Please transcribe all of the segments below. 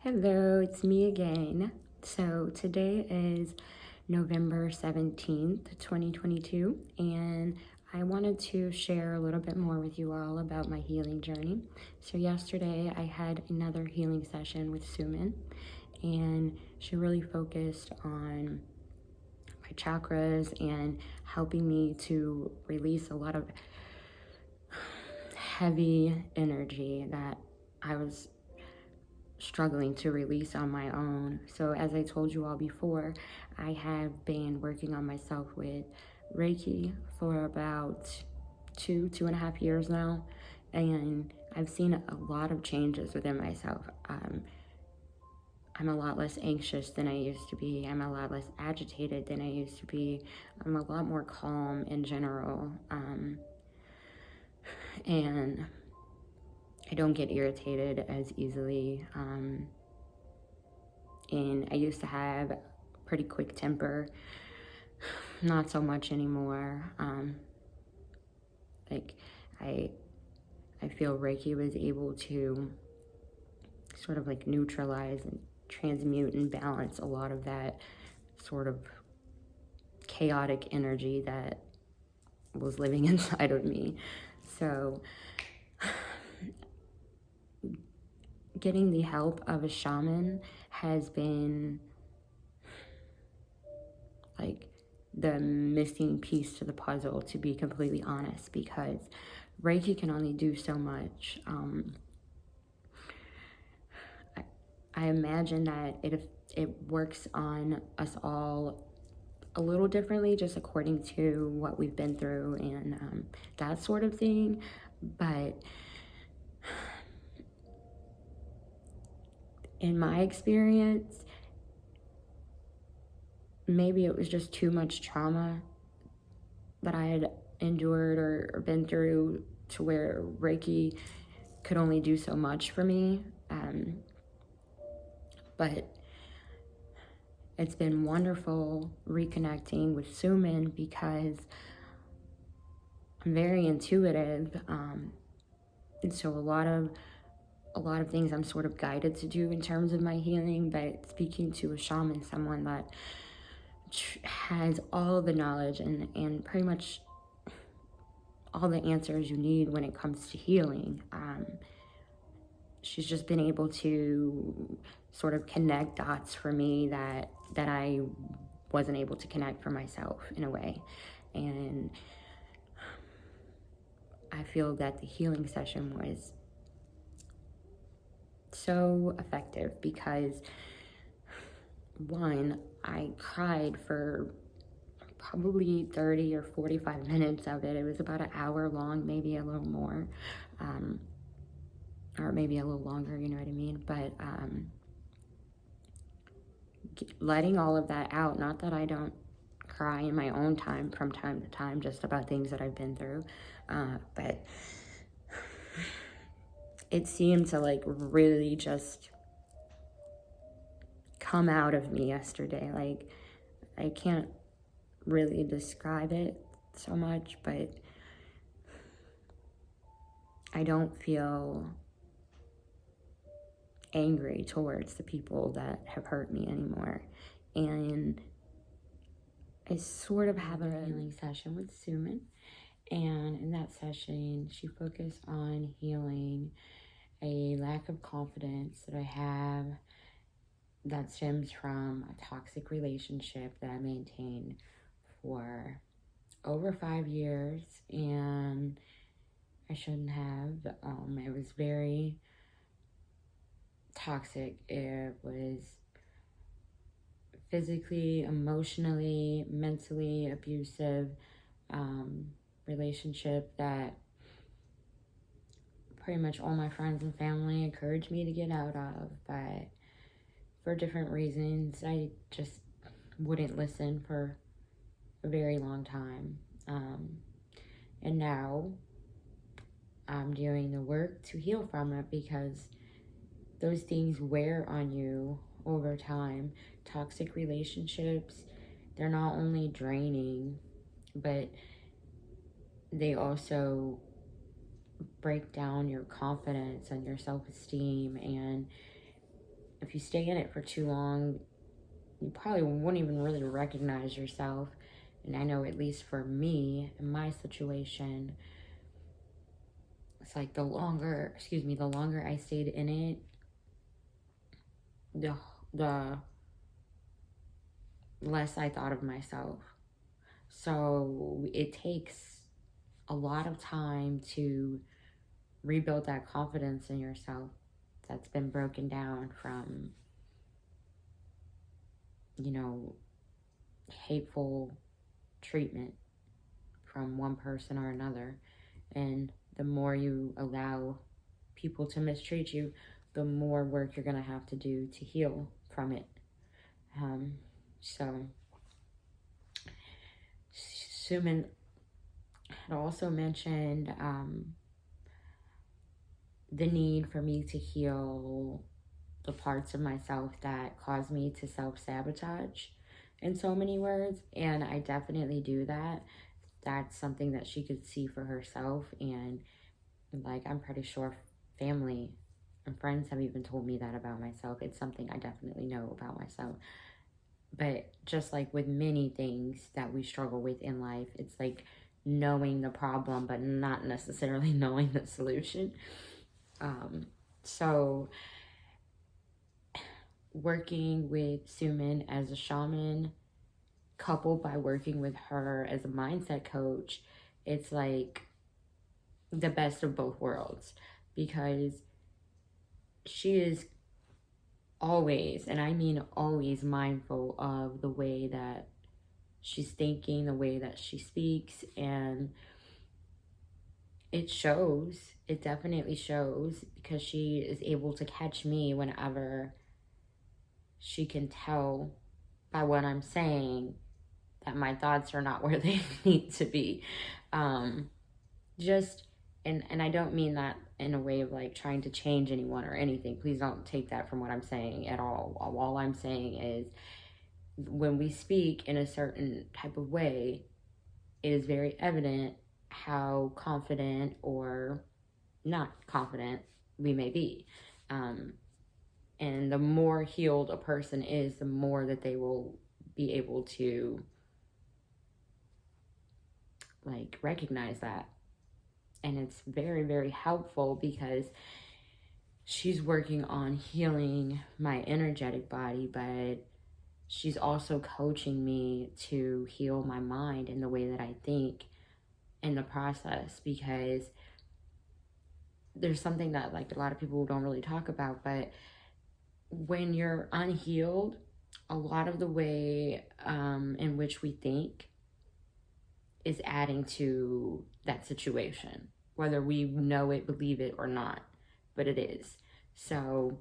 Hello, it's me again. So today is November 17th, 2022, and I wanted to share a little bit more with you all about my healing journey. So yesterday I had another healing session with Suman, and she really focused on my chakras and helping me to release a lot of heavy energy that I was struggling to release on my own. So as I told you all before, I have been working on myself with Reiki for about 2.5 years now, and I've seen a lot of changes within myself. I'm a lot less anxious than I used to be. I'm a lot less agitated than I used to be. I'm a lot more calm in general. And I don't get irritated as easily. And I used to have a pretty quick temper, not so much anymore. I feel Reiki was able to sort of like neutralize and transmute and balance a lot of that sort of chaotic energy that was living inside of me. So getting the help of a shaman has been like the missing piece to the puzzle, to be completely honest, because Reiki can only do so much. I imagine that it works on us all a little differently, just according to what we've been through and that sort of thing. But in my experience, maybe it was just too much trauma that I had endured or been through to where Reiki could only do so much for me. But it's been wonderful reconnecting with Suman because I'm very intuitive. And so a lot of things I'm sort of guided to do in terms of my healing, but speaking to a shaman, someone that has all the knowledge and pretty much all the answers you need when it comes to healing. She's just been able to sort of connect dots for me that I wasn't able to connect for myself in a way. And I feel that the healing session was so effective because, one, I cried for probably 30 or 45 minutes of it. It was about an hour long, maybe a little more, or maybe a little longer, you know what I mean? But letting all of that out, not that I don't cry in my own time from time to time just about things that I've been through, but it seemed to like really just come out of me yesterday. Like, I can't really describe it so much, but I don't feel angry towards the people that have hurt me anymore. And I sort of have a healing session with Suman, and in that session she focused on healing a lack of confidence that I have that stems from a toxic relationship that I maintained for over 5 years, and I shouldn't have. It was very toxic. It was physically, emotionally, mentally abusive relationship that pretty much all my friends and family encouraged me to get out of, but for different reasons I just wouldn't listen for a very long time. And now I'm doing the work to heal from it because those things wear on you over time. Toxic relationships, they're not only draining, but they also break down your confidence and your self-esteem, and if you stay in it for too long, you probably wouldn't even really recognize yourself. And I know, at least for me, in my situation, it's like the longer I stayed in it, the less I thought of myself. So it takes a lot of time to rebuild that confidence in yourself that's been broken down from, hateful treatment from one person or another. And the more you allow people to mistreat you, the more work you're going to have to do to heal from it. So Suman had also mentioned the need for me to heal the parts of myself that cause me to self-sabotage, in so many words. And I definitely do that. That's something that she could see for herself. And like, I'm pretty sure family and friends have even told me that about myself. It's something I definitely know about myself. But just like with many things that we struggle with in life, it's like knowing the problem, but not necessarily knowing the solution. So working with Suman as a shaman, coupled by working with her as a mindset coach, it's like the best of both worlds, because she is always, and I mean always, mindful of the way that she's thinking, the way that she speaks, and it shows. It definitely shows, because she is able to catch me whenever she can tell by what I'm saying that my thoughts are not where they need to be. Just, and I don't mean that in a way of like trying to change anyone or anything. Please don't take that from what I'm saying at all. All I'm saying is, when we speak in a certain type of way, it is very evident how confident or not confident we may be. And the more healed a person is, the more that they will be able to like recognize that. And it's very, very helpful, because she's working on healing my energetic body, but she's also coaching me to heal my mind and the way that I think in the process. Because there's something that like a lot of people don't really talk about, but when you're unhealed, a lot of the way in which we think is adding to that situation, whether we know it, believe it or not, but it is. So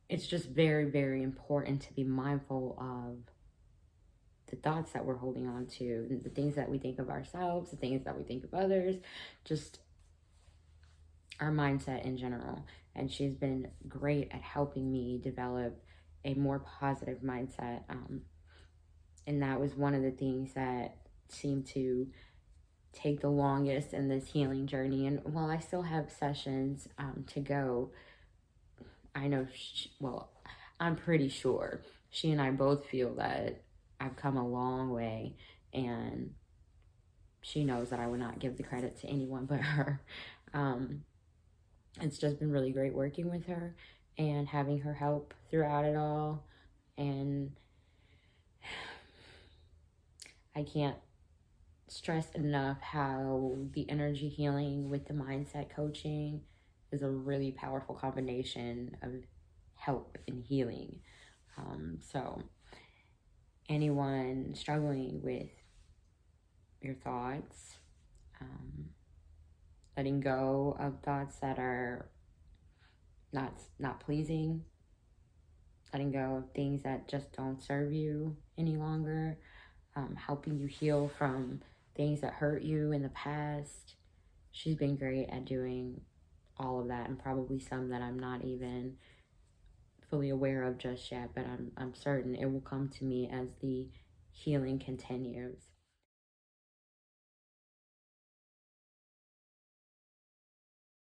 it's just very, very important to be mindful of the thoughts that we're holding on to, the things that we think of ourselves, the things that we think of others, just our mindset in general. And she's been great at helping me develop a more positive mindset. And that was one of the things that seemed to take the longest in this healing journey. And while I still have sessions to go, I know, I'm pretty sure she and I both feel that I've come a long way, and she knows that I would not give the credit to anyone but her. It's just been really great working with her and having her help throughout it all. And I can't stress enough how the energy healing with the mindset coaching is a really powerful combination of help and healing. So anyone struggling with your thoughts, letting go of thoughts that are not pleasing, letting go of things that just don't serve you any longer, helping you heal from things that hurt you in the past. She's been great at doing all of that, and probably some that I'm not even fully aware of just yet, but I'm certain it will come to me as the healing continues.